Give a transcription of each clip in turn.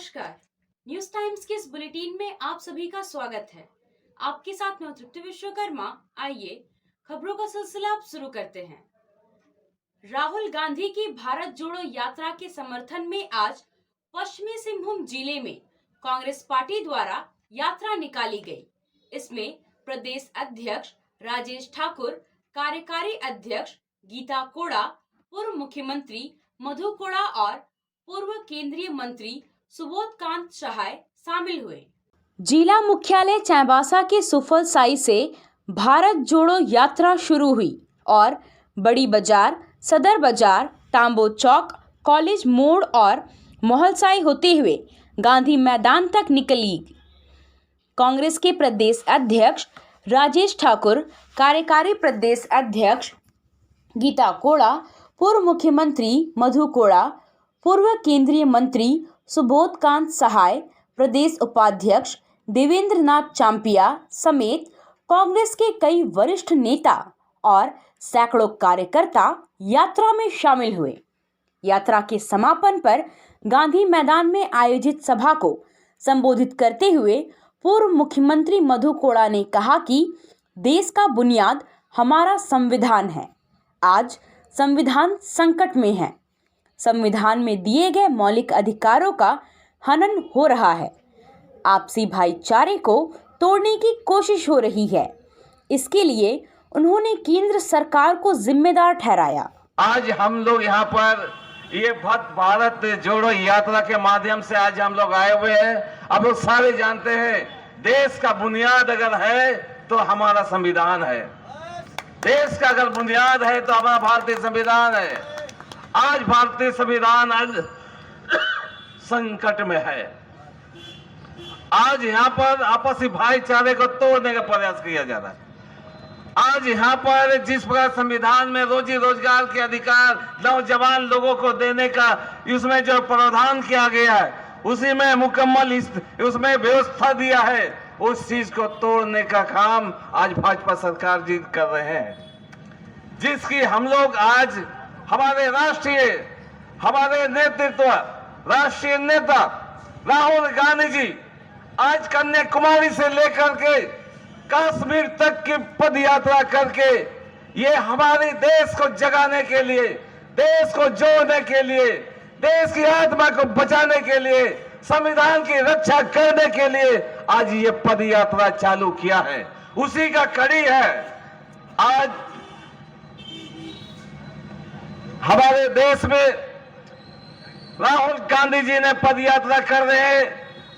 नमस्कार। News times के इस बुलेटिन में आप सभी का स्वागत है। आपके साथ मैं तृप्ति विश्वकर्मा। आइए खबरों का सिलसिला अब शुरू करते हैं। राहुल गांधी की भारत जोड़ो यात्रा के समर्थन में आज पश्चिमी सिंहभूम जिले में कांग्रेस पार्टी द्वारा यात्रा निकाली गई। इसमें प्रदेश अध्यक्ष राजेश ठाकुर, कार्यकारी अध्यक्ष गीता कोड़ा, पूर्व मुख्यमंत्री मधु कोड़ा और पूर्व केंद्रीय मंत्री सुबोध कांत सहाय शामिल हुए। जिला मुख्यालय चाईबासा के सुफल साई से भारत जोड़ो यात्रा शुरू हुई और बड़ी बाजार, सदर बाजार, टांबो चौक, कॉलेज मोड़ और मोहलसाई होते हुए गांधी मैदान तक निकली। कांग्रेस के प्रदेश अध्यक्ष राजेश ठाकुर, कार्यकारी प्रदेश अध्यक्ष गीता कोड़ा, पूर्व मुख्यमंत्री मधु कोड़ा, पूर्व केंद्रीय मंत्री सुबोध कांत सहाय, प्रदेश उपाध्यक्ष देवेंद्र नाथ चांपिया समेत कांग्रेस के कई वरिष्ठ नेता और सैकड़ों कार्यकर्ता यात्रा में शामिल हुए। यात्रा के समापन पर गांधी मैदान में आयोजित सभा को संबोधित करते हुए पूर्व मुख्यमंत्री मधु कोड़ा ने कहा कि देश का बुनियाद हमारा संविधान है। आज संविधान संकट में है। संविधान में दिए गए मौलिक अधिकारों का हनन हो रहा है। आपसी भाईचारे को तोड़ने की कोशिश हो रही है। इसके लिए उन्होंने केंद्र सरकार को जिम्मेदार ठहराया। आज हम लोग यहाँ पर ये भारत जोड़ो यात्रा के माध्यम से आज हम लोग आए हुए हैं। अब लोग सारे जानते हैं देश का बुनियाद अगर है तो हमारा संविधान है। देश का अगर बुनियाद है तो हमारा भारतीय संविधान है। आज भारतीय संविधान आज संकट में है। आज यहाँ पर आपसी भाईचारे को तोड़ने का प्रयास किया जा रहा है। आज यहाँ पर जिस प्रकार संविधान में रोजी रोजगार के अधिकार नौजवान लोगों को देने का इसमें जो प्रावधान किया गया है उसी में मुकम्मल उसमें व्यवस्था दिया है, उस चीज को तोड़ने का काम आज भाजपा सरकार जी कर रहे हैं, जिसकी हम लोग आज हमारे नेतृत्व राष्ट्रीय नेता राहुल गांधी जी आज कन्याकुमारी से लेकर के कश्मीर तक की पद यात्रा करके ये हमारे देश को जगाने के लिए, देश को जोड़ने के लिए, देश की आत्मा को बचाने के लिए, संविधान की रक्षा करने के लिए आज ये पद यात्रा चालू किया है। उसी का कड़ी है। आज हमारे देश में राहुल गांधी जी ने पद यात्रा कर रहे हैं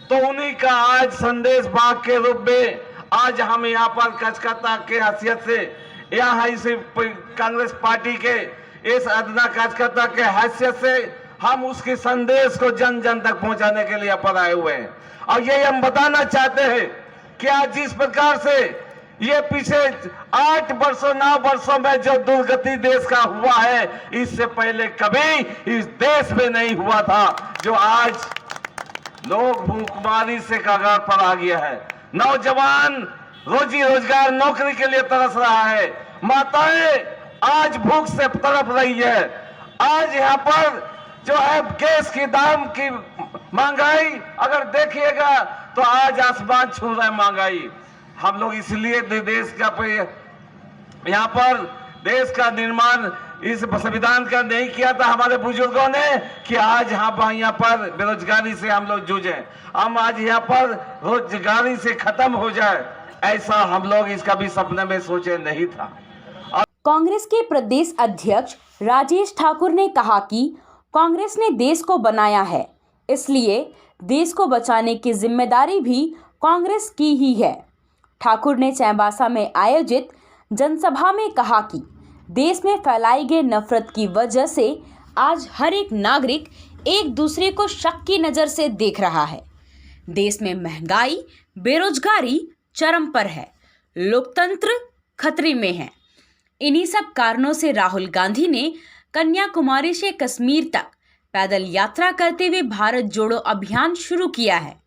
तो उन्हीं का आज संदेश भाग के रूप में आज हम यहाँ पर कार्यकर्ता के हैसियत से यहाँ इस कांग्रेस पार्टी के इस अदना कार्यकर्ता के हैसियत से हम उसके संदेश को जन जन तक पहुंचाने के लिए पर आए हुए हैं। और ये हम बताना चाहते हैं कि आज जिस प्रकार से ये पीछे 8 वर्षों 9 वर्षों में जो दुर्गति देश का हुआ है, इससे पहले कभी इस देश में नहीं हुआ था। जो आज लोग भूखमरी से कगार पर आ गया है, नौजवान रोजी रोजगार नौकरी के लिए तरस रहा है, माताएं आज भूख से तड़प रही है। आज यहाँ पर जो है गैस की दाम की महंगाई अगर देखिएगा तो आज आसमान छू रहा है महंगाई। हम लोग इसलिए देश का यहाँ पर देश का निर्माण इस संविधान का नहीं किया था हमारे बुजुर्गों ने कि आज हम यहाँ पर बेरोजगारी से हम लोग जूझे, हम आज यहाँ पर रोजगारी से खत्म हो जाए, ऐसा हम लोग इसका भी सपने में सोचे नहीं था। कांग्रेस के प्रदेश अध्यक्ष राजेश ठाकुर ने कहा कि कांग्रेस ने देश को बनाया है, इसलिए देश को बचाने की जिम्मेदारी भी कांग्रेस की ही है। ठाकुर ने चाईबासा में आयोजित जनसभा में कहा कि देश में फैलाई गई नफरत की वजह से आज हर एक नागरिक एक दूसरे को शक की नज़र से देख रहा है। देश में महंगाई, बेरोजगारी चरम पर है, लोकतंत्र खतरे में है। इन्हीं सब कारणों से राहुल गांधी ने कन्याकुमारी से कश्मीर तक पैदल यात्रा करते हुए भारत जोड़ो अभियान शुरू किया है।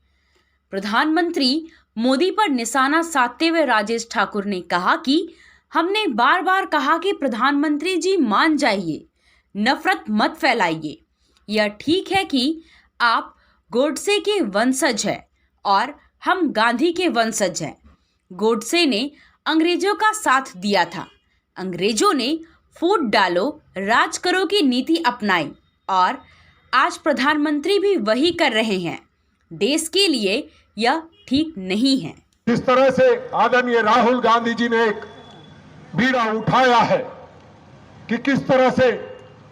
प्रधानमंत्री मोदी पर निशाना साधते हुए राजेश ठाकुर ने कहा कि हमने बार बार कहा कि प्रधानमंत्री जी मान जाइए, नफरत मत फैलाइए। यह ठीक है कि आप गोडसे के वंशज है और हम गांधी के वंशज हैं। गोडसे ने अंग्रेजों का साथ दिया था। अंग्रेजों ने फूट डालो राज करो की नीति अपनाई और आज प्रधानमंत्री भी वही कर रहे हैं। देश के लिए यह ठीक नहीं है। जिस तरह से आदरणीय राहुल गांधी जी ने एक बीड़ा उठाया है कि किस तरह से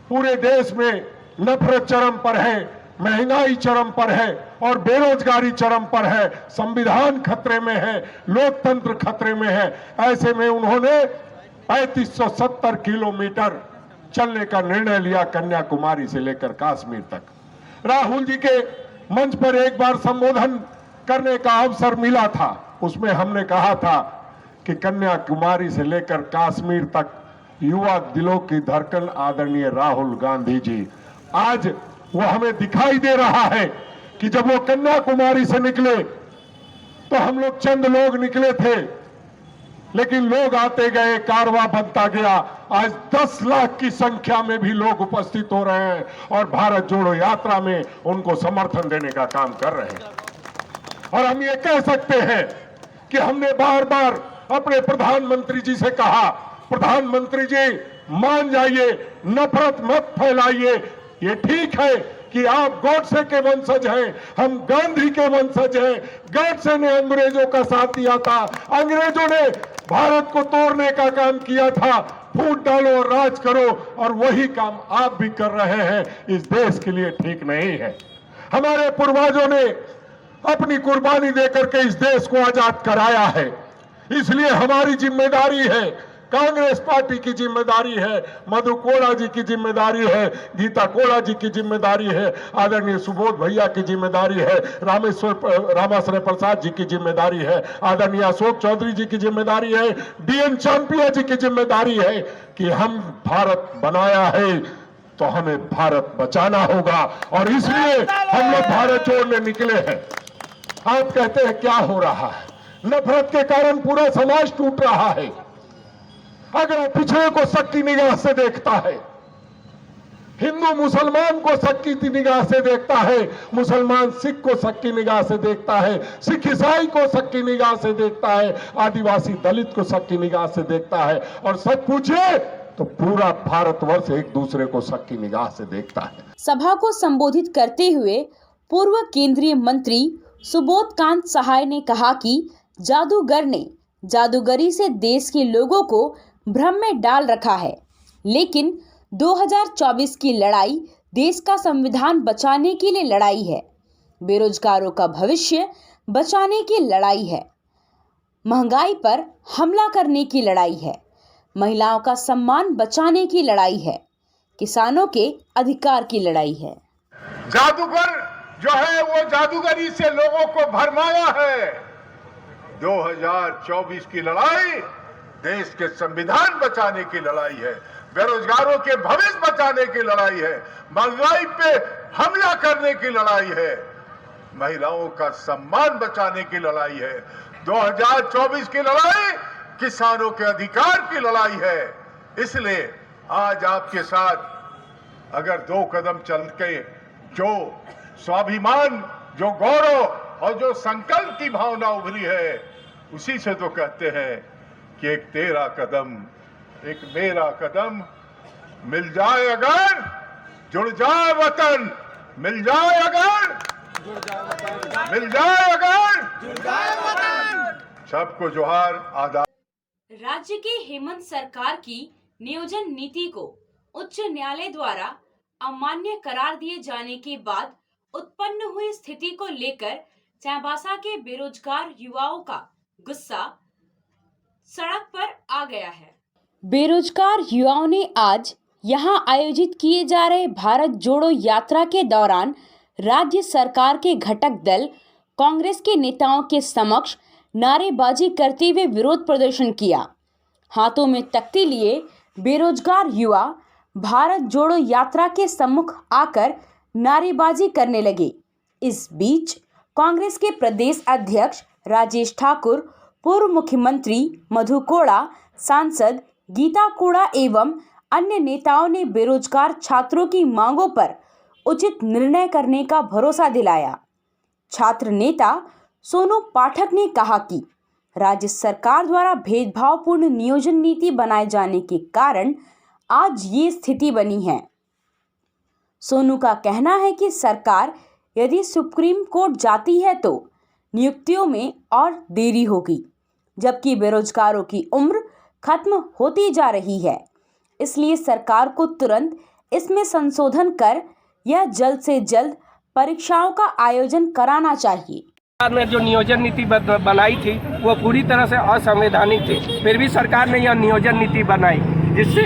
पूरे देश में नफरत चरम पर है, महंगाई चरम पर है और बेरोजगारी चरम पर है, संविधान खतरे में है, लोकतंत्र खतरे में है। ऐसे में उन्होंने 3570 किलोमीटर चलने का निर्णय लिया कन्याकुमारी से लेकर कश्मीर तक। राहुल जी के मंच पर एक बार संबोधन करने का अवसर मिला था। उसमें हमने कहा था कि कन्याकुमारी से लेकर कश्मीर तक युवा दिलों की धड़कन आदरणीय राहुल गांधी जी। आज वो हमें दिखाई दे रहा है कि जब वो कन्याकुमारी से निकले तो हम लोग चंद लोग निकले थे, लेकिन लोग आते गए, कारवां बनता गया। आज 10 लाख की संख्या में भी लोग उपस्थित हो रहे हैं और भारत जोड़ो यात्रा में उनको समर्थन देने का काम कर रहे हैं। और हम ये कह सकते हैं कि हमने बार बार अपने प्रधानमंत्री जी से कहा, प्रधानमंत्री जी मान जाइए, नफरत मत फैलाइए। ये ठीक है कि आप गोडसे के वंशज हैं, हम गांधी के वंशज हैं। गोडसे ने अंग्रेजों का साथ दिया था, अंग्रेजों ने भारत को तोड़ने का काम किया था। फूट डालो और राज करो, और वही काम आप भी कर रहे हैं। इस देश के लिए ठीक नहीं है। हमारे पूर्वजों ने अपनी कुर्बानी देकर के इस देश को आजाद कराया है, इसलिए हमारी जिम्मेदारी है, कांग्रेस पार्टी की जिम्मेदारी है, मधु कोड़ा जी की जिम्मेदारी है, गीता कोड़ा जी की जिम्मेदारी है, आदरणीय सुबोध भैया की जिम्मेदारी है, रामाश्रय प्रसाद जी की जिम्मेदारी है, आदरणीय अशोक चौधरी जी की जिम्मेदारी है, डीएन चांपिया जी की जिम्मेदारी है कि हम भारत बनाया है तो हमें भारत बचाना होगा, और इसलिए हम लोग भारत छोड़ने निकले हैं। आप कहते हैं क्या हो रहा है? नफरत के कारण पूरा समाज टूट रहा है। अगर पिछड़े को शक की निगाह से देखता है, हिंदू मुसलमान को शक की निगाह से देखता है, मुसलमान सिख को शक की निगाह से देखता है, सिख ईसाई को शक की निगाह से देखता है, आदिवासी दलित को शक की निगाह से देखता है, और सच पूछिए तो पूरा भारतवर्ष एक दूसरे को शक की निगाह से देखता है। सभा को संबोधित करते हुए पूर्व केंद्रीय मंत्री सुबोध कांत सहाय ने कहा कि जादूगर ने जादूगरी से देश के लोगों को भ्रम में डाल रखा है, लेकिन 2024 की लड़ाई देश का संविधान बचाने के लिए लड़ाई है, बेरोजगारों का भविष्य बचाने की लड़ाई है, महंगाई पर हमला करने की लड़ाई है, महिलाओं का सम्मान बचाने की लड़ाई है, किसानों के अधिकार की लड़ाई है। जादूगर जो है वो जादूगरी से लोगों को भरमाया है। 2024 की लड़ाई देश के संविधान बचाने की लड़ाई है, बेरोजगारों के भविष्य बचाने की लड़ाई है, महंगाई पे हमला करने की लड़ाई है, महिलाओं का सम्मान बचाने की लड़ाई है। 2024 की लड़ाई किसानों के अधिकार की लड़ाई है। इसलिए आज आपके साथ अगर 2 कदम चल के जो स्वाभिमान, जो गौरव और जो संकल्प की भावना उभरी है, उसी से तो कहते हैं कि एक तेरा कदम एक मेरा कदम, मिल जाए अगर जुड़ जाए वतन, मिल जाए अगर मिल जाए अगर जुड़ जाए वतन। सबको जोहार, आदाब। राज्य की हेमंत सरकार की नियोजन नीति को उच्च न्यायालय द्वारा अमान्य करार दिए जाने के बाद उत्पन्न हुई स्थिति को लेकर चाईबासा के बेरोजगार युवाओं का गुस्सा सड़क पर आ गया है। बेरोजगार युवाओं ने आज यहां आयोजित किए जा रहे भारत जोड़ो यात्रा के दौरान राज्य सरकार के घटक दल कांग्रेस के नेताओं के समक्ष नारेबाजी करते हुए विरोध प्रदर्शन किया। हाथों में तख्ती लिए बेरोजगार युवा भारत जोड़ो यात्रा के सम्मुख आकर नारेबाजी करने लगे। इस बीच कांग्रेस के प्रदेश अध्यक्ष राजेश ठाकुर, पूर्व मुख्यमंत्री मधु कोड़ा, सांसद गीता कोड़ा एवं अन्य नेताओं ने बेरोजगार छात्रों की मांगों पर उचित निर्णय करने का भरोसा दिलाया। छात्र नेता सोनू पाठक ने कहा कि राज्य सरकार द्वारा भेदभावपूर्ण नियोजन नीति बनाए जाने के कारण आज ये स्थिति बनी है। सोनू का कहना है कि सरकार यदि सुप्रीम कोर्ट जाती है तो नियुक्तियों में और देरी होगी, जबकि बेरोजगारों की उम्र खत्म होती जा रही है। इसलिए सरकार को तुरंत इसमें संशोधन कर यह जल्द से जल्द परीक्षाओं का आयोजन कराना चाहिए। सरकार ने जो नियोजन नीति बनाई थी वो पूरी तरह से असंवैधानिक थी। फिर भी सरकार ने यह नियोजन नीति बनाई जिससे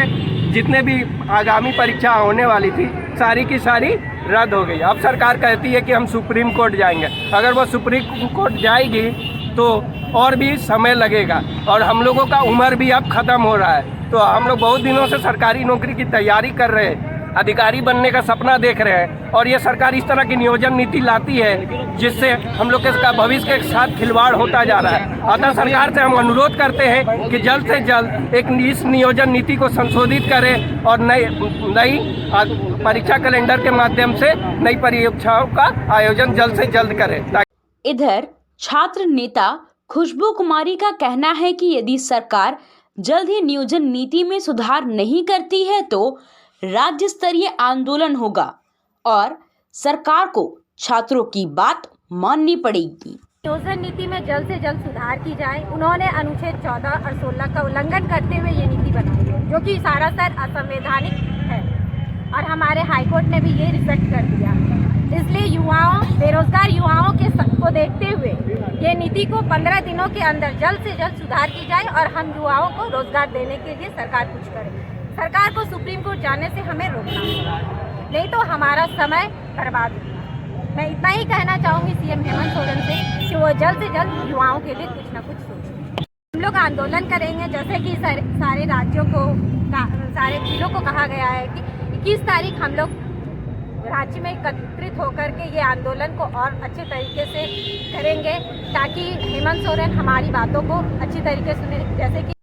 जितने भी आगामी परीक्षा होने वाली थी सारी की सारी रद्द हो गई। अब सरकार कहती है कि हम सुप्रीम कोर्ट जाएंगे। अगर वो सुप्रीम कोर्ट जाएगी तो और भी समय लगेगा और हम लोगों का उम्र भी अब ख़त्म हो रहा है। तो हम लोग बहुत दिनों से सरकारी नौकरी की तैयारी कर रहे हैं, अधिकारी बनने का सपना देख रहे हैं और ये सरकार इस तरह की नियोजन नीति लाती है जिससे हम लोग के भविष्य के साथ खिलवाड़ होता जा रहा है। अतः सरकार से हम अनुरोध करते हैं कि जल्द से जल्द इस नियोजन नीति को संशोधित करें और नई परीक्षा कैलेंडर के माध्यम से नई परीक्षाओं का आयोजन जल्द से जल्द करें। इधर छात्र नेता खुशबू कुमारी का कहना है कि यदि सरकार जल्द ही नियोजन नीति में सुधार नहीं करती है तो राज्य स्तरीय आंदोलन होगा और सरकार को छात्रों की बात माननी पड़ेगी। नियोजन नीति में जल्द से जल्द सुधार की जाए। उन्होंने अनुच्छेद 14 और 16 का उल्लंघन करते हुए ये नीति बनाई है जो कि सरासर असंवैधानिक है और हमारे हाईकोर्ट ने भी ये रिजेक्ट कर दिया। इसलिए बेरोजगार युवाओं के को देखते हुए ये नीति को 15 दिनों के अंदर जल्द से जल्द सुधार की जाए और हम युवाओं को रोजगार देने के लिए सरकार कुछ करे। सरकार को सुप्रीम कोर्ट जाने से हमें रोकना होगा, नहीं तो हमारा समय बर्बाद होगा। मैं इतना ही कहना चाहूँगी सीएम हेमंत सोरेन से कि वो जल्द से जल्द युवाओं के लिए कुछ न कुछ सोचें। हम लोग आंदोलन करेंगे जैसे कि सारे राज्यों को सारे जिलों को कहा गया है कि 21 तारीख हम लोग राज्य में एकत्रित होकर के ये आंदोलन को और अच्छे तरीके से करेंगे ताकि हेमंत सोरेन हमारी बातों को अच्छी तरीके से सुने। जैसे कि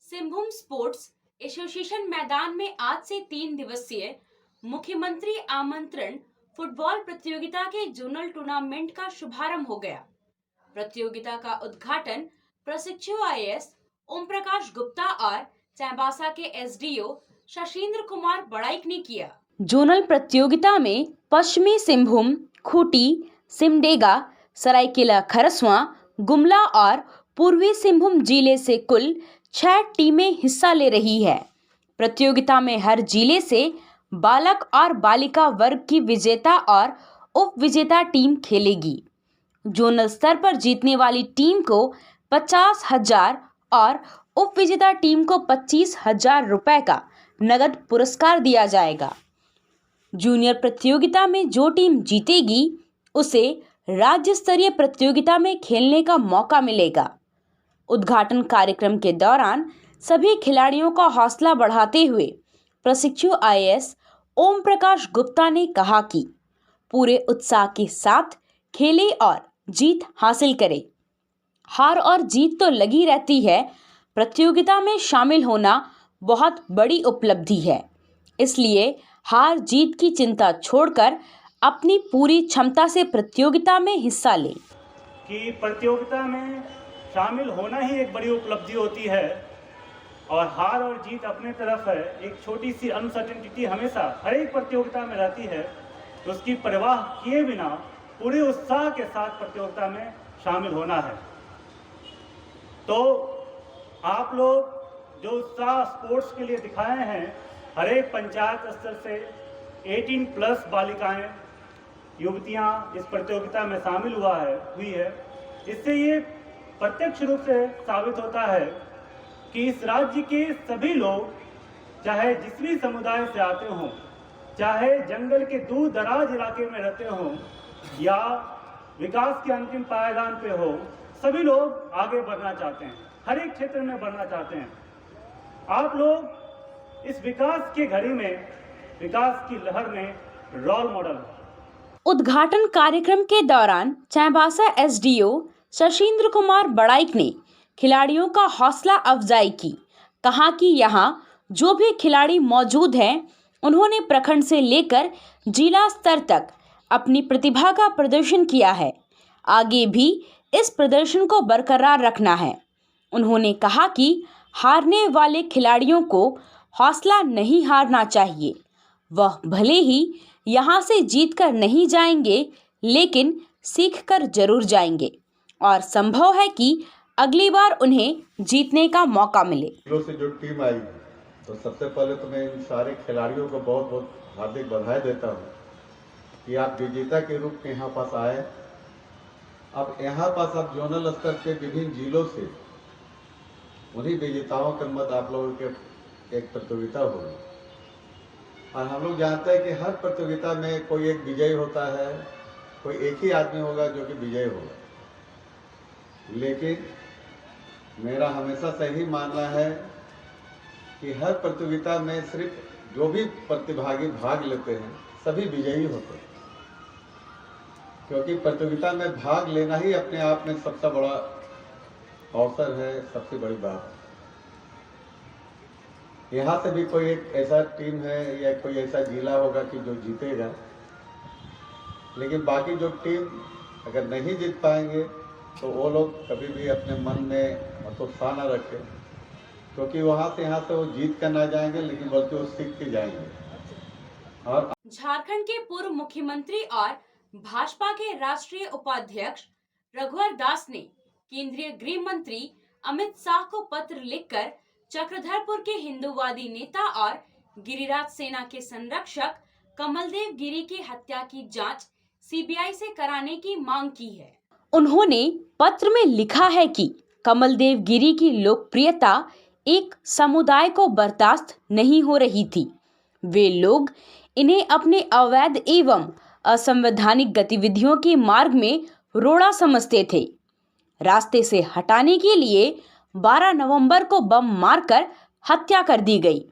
सिंहभूम स्पोर्ट्स एसोसिएशन मैदान में आज से 3 दिवसीय मुख्यमंत्री आमंत्रण फुटबॉल प्रतियोगिता के जोनल टूर्नामेंट का शुभारंभ हो गया। प्रतियोगिता का उद्घाटन प्रशिक्षु आईएएस ओम प्रकाश गुप्ता और चाईबासा के एसडीओ शशीन्द्र कुमार बड़ाइक ने किया। जोनल प्रतियोगिता में पश्चिमी सिंहभूम, खूंटी, सिमडेगा, सरायकेला खरसवां, गुमला और पूर्वी सिंहभूम जिले से कुल 6 टीमें हिस्सा ले रही है। प्रतियोगिता में हर जिले से बालक और बालिका वर्ग की विजेता और उप विजेता टीम खेलेगी। जोनल स्तर पर जीतने वाली टीम को 50,000 और उप विजेता टीम को 25,000 रुपए का नगद पुरस्कार दिया जाएगा। जूनियर प्रतियोगिता में जो टीम जीतेगी उसे राज्य स्तरीय प्रतियोगिता में खेलने का मौका मिलेगा। उद्घाटन कार्यक्रम के दौरान सभी खिलाड़ियों का हौसला बढ़ाते हुए प्रशिक्षु आईएएस ओम प्रकाश गुप्ता ने कहा कि पूरे उत्साह के साथ खेले और जीत हासिल करें। हार और जीत तो लगी रहती है, प्रतियोगिता में शामिल होना बहुत बड़ी उपलब्धि है। इसलिए हार जीत की चिंता छोड़कर अपनी पूरी क्षमता से प्रतियोगिता में हिस्सा लें। कि प्रतियोगिता में शामिल होना ही एक बड़ी उपलब्धि होती है और हार और जीत अपने तरफ है। एक छोटी सी अनसर्टेनिटी हमेशा हर एक प्रतियोगिता में रहती है, तो उसकी परवाह किए बिना पूरे उत्साह के साथ प्रतियोगिता में शामिल होना है। तो आप लोग जो उत्साह स्पोर्ट्स के लिए दिखाए हैं, हर एक पंचायत स्तर से 18+ बालिकाएं, युवतियां इस प्रतियोगिता में शामिल हुई है। इससे ये प्रत्यक्ष रूप से साबित होता है कि इस राज्य के सभी लोग, चाहे जिस भी समुदाय से आते हों, चाहे जंगल के दूर दराज इलाके में रहते हों या विकास के अंतिम पायदान पे हो, सभी लोग आगे बढ़ना चाहते हैं, हर एक क्षेत्र में बढ़ना चाहते हैं। आप लोग इस विकास की घड़ी में, विकास की लहर में रोल मॉडल। उद्घाटन कार्यक्रम के दौरान चाईबासा एसडीओ शशीन्द्र कुमार बड़ाइक ने खिलाड़ियों का हौसला अफजाई की। कहा कि यहाँ जो भी खिलाड़ी मौजूद हैं, उन्होंने प्रखंड से लेकर जिला स्तर तक अपनी प्रतिभा का प्रदर्शन किया है। आगे भी इस प्रदर्शन को बरकरार रखना है। उन्होंने कहा कि हारने वाले खिलाड़ियों को हौसला नहीं हारना चाहिए। वह भले ही यहाँ से जीतकर नहीं जाएंगे, लेकिन सीखकर जरूर जाएंगे और संभव है कि अगली बार उन्हें जीतने का मौका मिले। से जो टीम आई, तो सबसे पहले तो मैं इन सारे खिलाड़ियों को बहुत बहुत हार्दिक बधाई देता हूँ कि आप विजेता के रूप में यहाँ पास आए। अब यहाँ पास आप जोनल स्तर के विभिन्न जिलों से उन्हीं विजेताओं का मत आप लोगों के एक प्रतियोगिता होगी और हम लोग जानते हैं कि हर प्रतियोगिता में कोई एक विजयी होता है, कोई एक ही आदमी होगा जो कि विजयी होगा। लेकिन मेरा हमेशा से ही मानना है कि हर प्रतियोगिता में सिर्फ जो भी प्रतिभागी भाग लेते हैं सभी विजयी होते हैं, क्योंकि प्रतियोगिता में भाग लेना ही अपने आप में सबसे बड़ा अवसर है, सबसे बड़ी बात है। यहाँ से भी कोई एक ऐसा टीम है या कोई ऐसा जिला होगा कि जो जीतेगा, लेकिन बाकी जो टीम अगर नहीं जीत पाएंगे तो वो लोग कभी भी अपने मन में हतोत्साह न रखें, क्योंकि वहाँ से यहाँ से वो जीत कर ना जाएंगे, लेकिन बल्कि वो सीख के जाएंगे। और झारखंड के पूर्व मुख्यमंत्री और भाजपा के राष्ट्रीय उपाध्यक्ष रघुवर दास ने केंद्रीय गृह मंत्री अमित शाह को पत्र लिखकर चक्रधरपुर के हिंदूवादी नेता और गिरिराज सेना के संरक्षक कमलदेव गिरी की हत्या की जांच सीबीआई से कराने की मांग की है। उन्होंने पत्र में लिखा है कि कमलदेव गिरी की लोकप्रियता एक समुदाय को बर्दाश्त नहीं हो रही थी। वे लोग इन्हें अपने अवैध एवं असंवैधानिक गतिविधियों के मार्ग में रोड़ा समझते थे। रास्ते से हटाने के लिए 12 नवंबर को बम मारकर हत्या कर दी गई।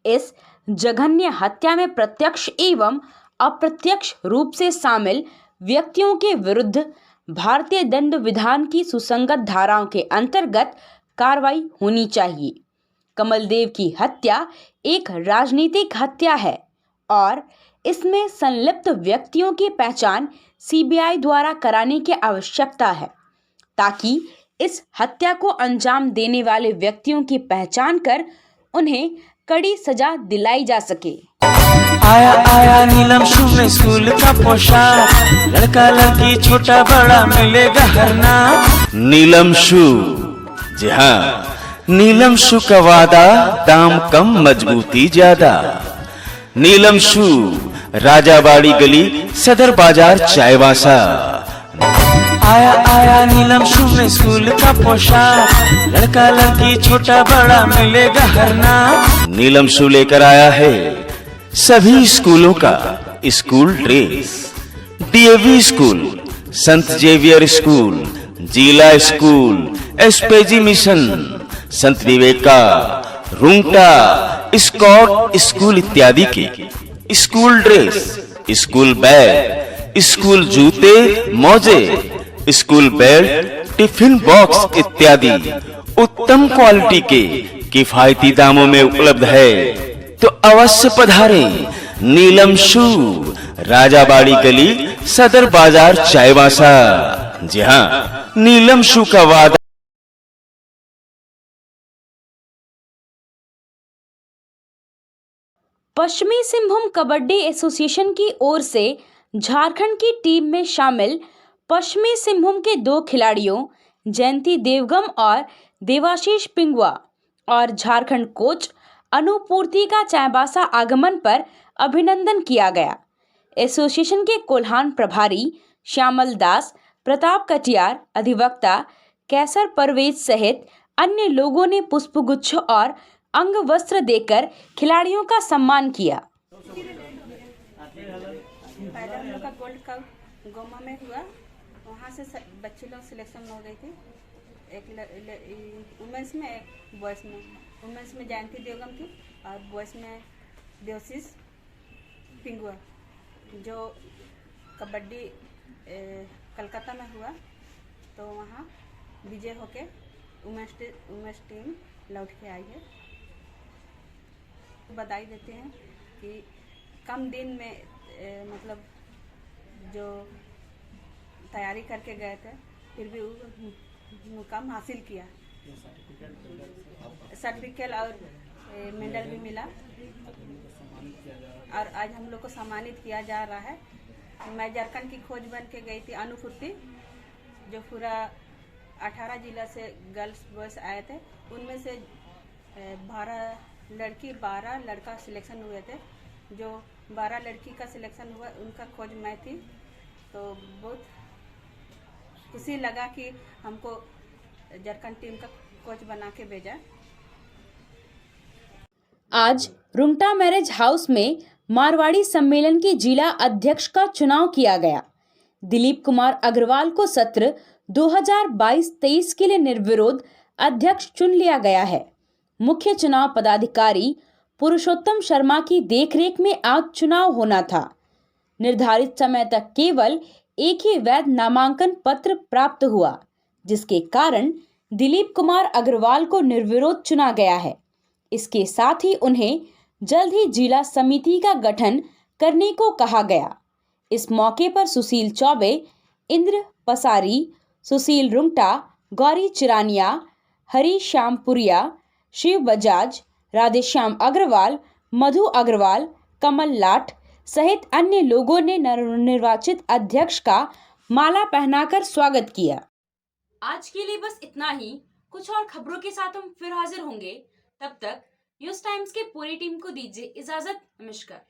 इस जघन्य हत्या में प्रत्यक्ष एवं अप्रत्यक्ष रूप से शामिल व्यक्तियों के विरुद्ध भारतीय दंड विधान की सुसंगत धाराओं के अंतर्गत कार्रवाई होनी चाहिए। कमलदेव की हत्या एक राजनीतिक हत्या है और इसमें संलिप्त व्यक्तियों की पहचान सीबीआई द्वारा कराने की आवश्यकता है, ताकि इस हत्या को अंजाम देने वाले व्यक्तियों की पहचान कर उन्हें कड़ी सजा दिलाई जा सके। आया आया नीलम शू में स्कूल का पोशाक, लड़का लड़की छोटा बड़ा मिलेगा हर नाम। नीलम शू, जी हाँ, नीलम शू का वादा, दाम कम मजबूती ज्यादा। नीलम शू, राजाबाड़ी गली, सदर बाजार, चायवासा। आया आया नीलम शू में स्कूल का पोशाक, लड़का लड़की छोटा बड़ा मिलेगा हर नाम। नीलम शू लेकर आया है सभी स्कूलों का स्कूल ड्रेस। डीएवी स्कूल, संत जेवियर स्कूल, जिला स्कूल, एसपीजी मिशन, संत विवेका, रुंगटा, स्कॉट स्कूल इत्यादि के school dress, school bag, school जूते, मोजे, स्कूल बेल्ट, टिफिन बॉक्स इत्यादि उत्तम क्वालिटी के किफायती दामों में उपलब्ध है, तो अवश्य पधारें। नीलम शू, राजाबाड़ी गली, सदर बाजार, चायवासा। जी हाँ, नीलम शू का वादा। पश्चिमी सिंहभूम कबड्डी एसोसिएशन की ओर से झारखंड की टीम में शामिल पश्चिमी सिंहभूम के 2 खिलाड़ियों जयंती देवगम और देवाशीष पिंगुआ और झारखंड कोच अनुपूर्ति का चाईबासा आगमन पर अभिनंदन किया गया। एसोसिएशन के कोल्हान प्रभारी श्यामल दास, प्रताप कटियार, अधिवक्ता कैसर परवेज सहित अन्य लोगों ने पुष्पगुच्छ और अंग वस्त्र देकर खिलाड़ियों का सम्मान किया। पहले हम लोग का गोल्ड कप गोमा में हुआ, वहाँ से बच्चे लोग सिलेक्शन हो गए थे। एक वुमेंस में, एक बॉयज़ में। वुमेंस में जयंती देवगम थी और बॉयज़ में देवशीष पिंगुआ। जो कबड्डी कलकत्ता में हुआ तो वहाँ विजय होके वुमेंस टीम लौट के आई है। बधाई देते हैं कि कम दिन में मतलब जो तैयारी करके गए थे, फिर भी वो मुकाम हासिल किया। सर्टिफिकेट और मेडल भी मिला और आज हम लोग को सम्मानित किया जा रहा है। मैं झारखंड की खोज बन के गई थी अनुपूर्ति, जो पूरा 18 जिला से गर्ल्स बॉयज आए थे, उनमें से 12 लड़की 12 लड़का सिलेक्शन हुए थे। जो 12 लड़की का सिलेक्शन हुआ उनका खोज मैं थी, तो बहुत खुशी लगा कि हमको झारखंड टीम का कोच बना के भेजा। आज रुंगटा मैरिज हाउस में मारवाड़ी सम्मेलन के जिला अध्यक्ष का चुनाव किया गया। दिलीप कुमार अग्रवाल को सत्र 2022-23 के लिए निर्विरोध अध्यक्ष चुन लिया गया है। मुख्य चुनाव पदाधिकारी पुरुषोत्तम शर्मा की देखरेख में आज चुनाव होना था। निर्धारित समय तक केवल एक ही वैध नामांकन पत्र प्राप्त हुआ, जिसके कारण दिलीप कुमार अग्रवाल को निर्विरोध चुना गया है। इसके साथ ही उन्हें जल्द ही जिला समिति का गठन करने को कहा गया। इस मौके पर सुशील चौबे, इंद्र पसारी, सुशील रुंगटा, गौरी चिरानिया, हरी श्यामपुरिया, शिव बजाज, राधेश्याम अग्रवाल, मधु अग्रवाल, कमल लाठ सहित अन्य लोगों ने नवनिर्वाचित अध्यक्ष का माला पहनाकर स्वागत किया। आज के लिए बस इतना ही। कुछ और खबरों के साथ हम फिर हाजिर होंगे। तब तक न्यूज़ टाइम्स की पूरी टीम को दीजिए इजाजत। नमस्कार।